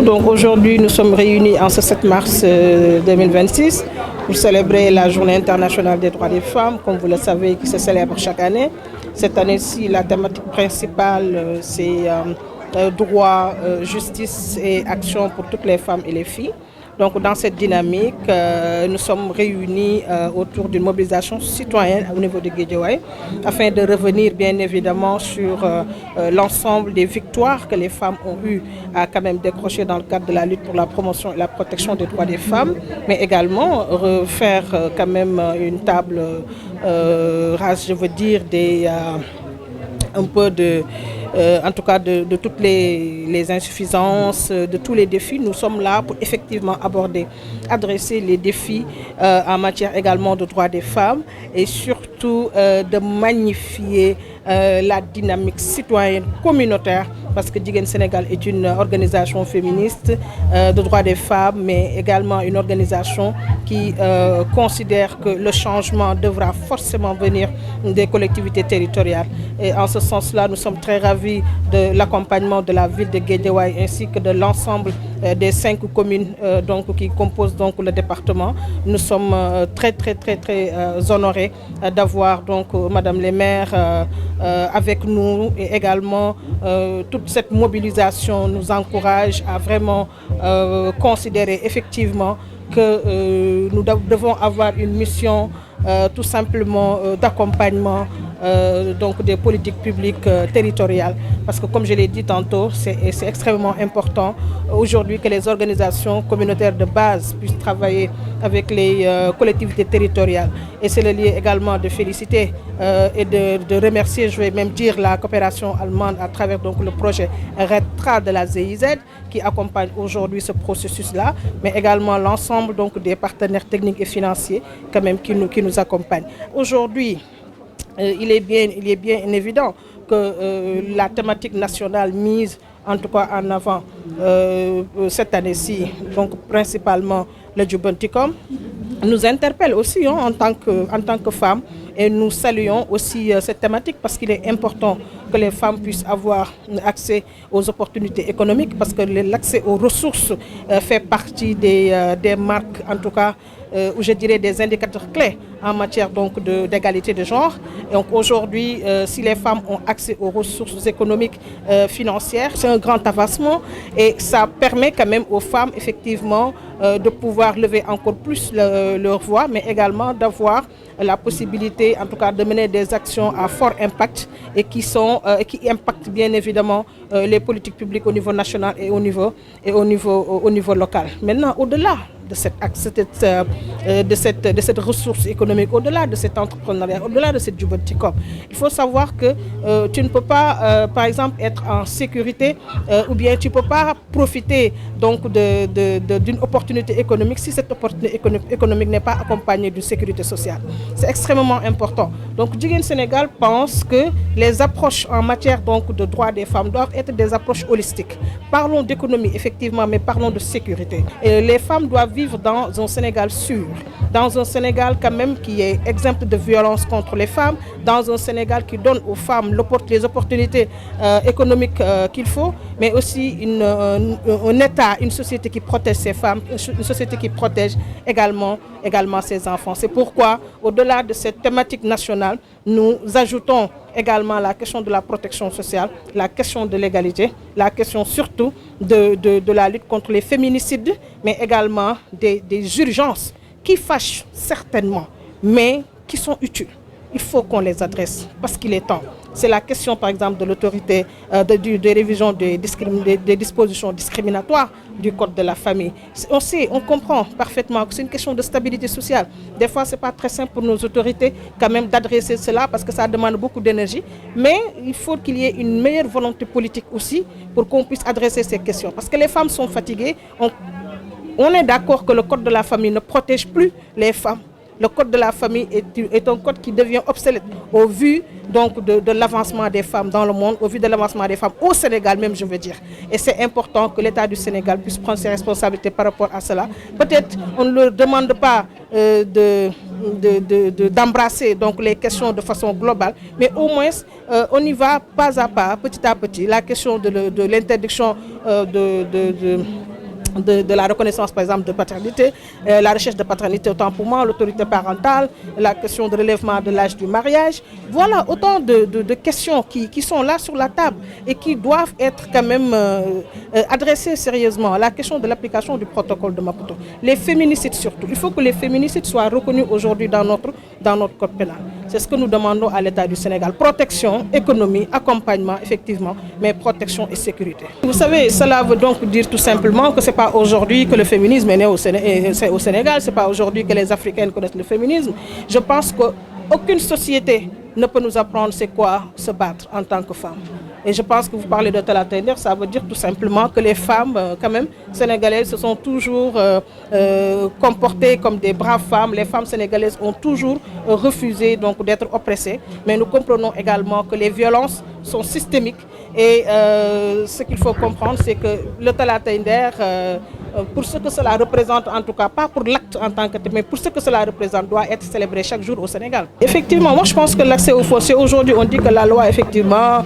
Donc aujourd'hui, nous sommes réunis en ce 7 mars 2026 pour célébrer la Journée internationale des droits des femmes, comme vous le savez, qui se célèbre chaque année. Cette année-ci, la thématique principale, c'est droit, justice et action pour toutes les femmes et les filles. Donc dans cette dynamique, nous sommes réunis autour d'une mobilisation citoyenne au niveau de Guédiawaye afin de revenir bien évidemment sur l'ensemble des victoires que les femmes ont eu à quand même décrocher dans le cadre de la lutte pour la promotion et la protection des droits des femmes, mais également refaire quand même une table rase, je veux dire, un peu de... en tout cas de toutes les insuffisances, de tous les défis. Nous sommes là pour effectivement adresser les défis en matière également de droits des femmes et surtout de magnifier la dynamique citoyenne communautaire, parce que Jigéen Sénégal est une organisation féministe de droits des femmes, mais également une organisation qui considère que le changement devra forcément venir des collectivités territoriales. Et en ce sens-là, nous sommes très ravis de l'accompagnement de la ville de Guédiawaye ainsi que de l'ensemble des 5 communes qui composent donc le département. Nous sommes très honorés d'avoir donc Madame les maires avec nous, et également toute cette mobilisation nous encourage à vraiment considérer effectivement que nous devons avoir une mission tout simplement d'accompagnement donc des politiques publiques territoriales, parce que comme je l'ai dit tantôt, c'est extrêmement important aujourd'hui que les organisations communautaires de base puissent travailler avec les collectivités territoriales. Et c'est le lieu également de féliciter et de remercier, je vais même dire, la coopération allemande à travers donc le projet RETRA de la GIZ qui accompagne aujourd'hui ce processus-là, mais également l'ensemble donc des partenaires techniques et financiers quand même qui nous accompagnent. Aujourd'hui, il est bien évident que la thématique nationale mise en tout cas en avant cette année-ci, donc principalement le Djubantikom, nous interpelle aussi en tant que femmes, et nous saluons aussi cette thématique parce qu'il est important que les femmes puissent avoir accès aux opportunités économiques, parce que l'accès aux ressources fait partie des marques, en tout cas, ou je dirais des indicateurs clés en matière donc d'égalité de genre. Et donc aujourd'hui, si les femmes ont accès aux ressources économiques, financières, c'est un grand avancement, et ça permet quand même aux femmes effectivement de pouvoir lever encore plus leur voix, mais également d'avoir la possibilité en tout cas de mener des actions à fort impact et qui impactent bien évidemment les politiques publiques au niveau national et au niveau local. Maintenant, au-delà de cette ressource économique, au-delà de cet entrepreneuriat, au-delà de cette Djubantikom, il faut savoir que tu ne peux pas, par exemple, être en sécurité ou bien tu ne peux pas profiter donc d'une opportunité économique si cette opportunité économique n'est pas accompagnée d'une sécurité sociale. C'est extrêmement important. Donc, Jigéen Sénégal pense que les approches en matière donc de droits des femmes doivent être des approches holistiques. Parlons d'économie, effectivement, mais parlons de sécurité. Et les femmes doivent vivre dans un Sénégal sûr, dans un Sénégal quand même qui est exempt de violence contre les femmes, dans un Sénégal qui donne aux femmes les opportunités économiques qu'il faut, mais aussi un État, une société qui protège ces femmes, une société qui protège également ses enfants. C'est pourquoi, au-delà de cette thématique nationale, nous ajoutons également la question de la protection sociale, la question de l'égalité, la question surtout de la lutte contre les féminicides, mais également des urgences qui fâchent certainement, mais qui sont utiles. Il faut qu'on les adresse parce qu'il est temps. C'est la question, par exemple, de l'autorité de révision des dispositions discriminatoires du Code de la famille. On comprend parfaitement que c'est une question de stabilité sociale. Des fois, ce n'est pas très simple pour nos autorités quand même d'adresser cela parce que ça demande beaucoup d'énergie. Mais il faut qu'il y ait une meilleure volonté politique aussi pour qu'on puisse adresser ces questions. Parce que les femmes sont fatiguées. On est d'accord que le Code de la famille ne protège plus les femmes. Le code de la famille est un code qui devient obsolète au vu donc de l'avancement des femmes dans le monde, au vu de l'avancement des femmes au Sénégal même, je veux dire. Et c'est important que l'État du Sénégal puisse prendre ses responsabilités par rapport à cela. Peut-être on ne leur demande pas d'embrasser donc les questions de façon globale, mais au moins on y va pas à pas, petit à petit. La question de l'interdiction de la reconnaissance, par exemple, de paternité, la recherche de paternité autant pour moi, l'autorité parentale, la question de relèvement de l'âge du mariage. Voilà autant de questions qui sont là sur la table et qui doivent être quand même adressées sérieusement. La question de l'application du protocole de Maputo. Les féminicides surtout. Il faut que les féminicides soient reconnus aujourd'hui dans notre code pénal. C'est ce que nous demandons à l'État du Sénégal. Protection, économie, accompagnement, effectivement, mais protection et sécurité. Vous savez, cela veut donc dire tout simplement que ce n'est pas aujourd'hui que le féminisme est né au Sénégal, ce n'est pas aujourd'hui que les Africaines connaissent le féminisme. Je pense qu'aucune société ne peut nous apprendre c'est quoi se battre en tant que femme. Et je pense que vous parlez de Talla Tender, ça veut dire tout simplement que les femmes, quand même, sénégalaises se sont toujours comportées comme des braves femmes. Les femmes sénégalaises ont toujours refusé donc d'être oppressées. Mais nous comprenons également que les violences sont systémiques. Et ce qu'il faut comprendre, c'est que le Talla Tender, pour ce que cela représente, en tout cas, pas pour l'acte en tant que tel, mais pour ce que cela représente, doit être célébré chaque jour au Sénégal. Effectivement, moi je pense que l'accès au foncier, aujourd'hui on dit que la loi effectivement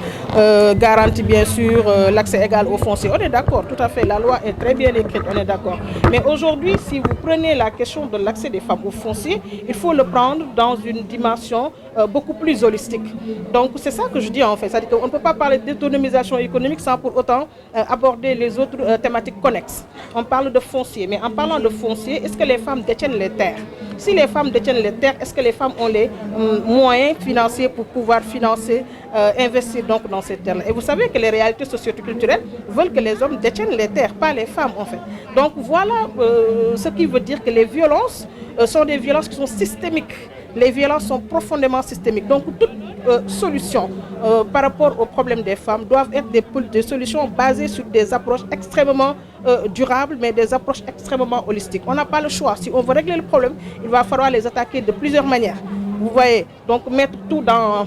garantit bien sûr l'accès égal au foncier. On est d'accord, tout à fait, la loi est très bien écrite, on est d'accord. Mais aujourd'hui, si vous prenez la question de l'accès des femmes au foncier, il faut le prendre dans une dimension beaucoup plus holistique. Donc c'est ça que je dis en fait, c'est-à-dire qu'on ne peut pas parler d'autonomisation économique sans pour autant aborder les autres thématiques connexes. On parle de foncier, mais en parlant de foncier, est-ce que les femmes détiennent les terres? Si les femmes détiennent les terres, est-ce que les femmes ont les moyens financiers pour pouvoir financer, investir donc dans ces terres-là? Et vous savez que les réalités socio-culturelles veulent que les hommes détiennent les terres, pas les femmes en fait. Donc voilà ce qui veut dire que les violences sont des violences qui sont systémiques. Les violences sont profondément systémiques. Donc toute solution par rapport aux problèmes des femmes doivent être des solutions basées sur des approches extrêmement durables, mais des approches extrêmement holistiques. On n'a pas le choix. Si on veut régler le problème, il va falloir les attaquer de plusieurs manières. Vous voyez, donc mettre tout dans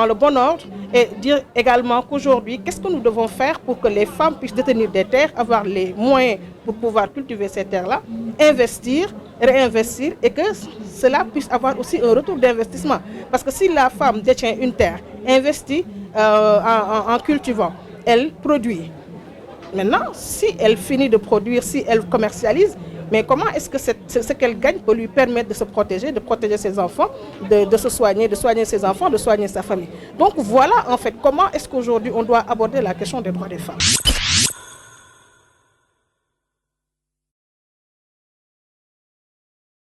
le bon ordre et dire également qu'aujourd'hui, qu'est-ce que nous devons faire pour que les femmes puissent détenir des terres, avoir les moyens pour pouvoir cultiver ces terres-là, investir, réinvestir et que cela puisse avoir aussi un retour d'investissement. Parce que si la femme détient une terre, investit en cultivant, elle produit. Maintenant, si elle finit de produire, si elle commercialise, mais comment est-ce que ce qu'elle gagne peut lui permettre de se protéger, de protéger ses enfants, de se soigner, de soigner ses enfants, de soigner sa famille? Donc voilà en fait comment est-ce qu'aujourd'hui on doit aborder la question des droits des femmes.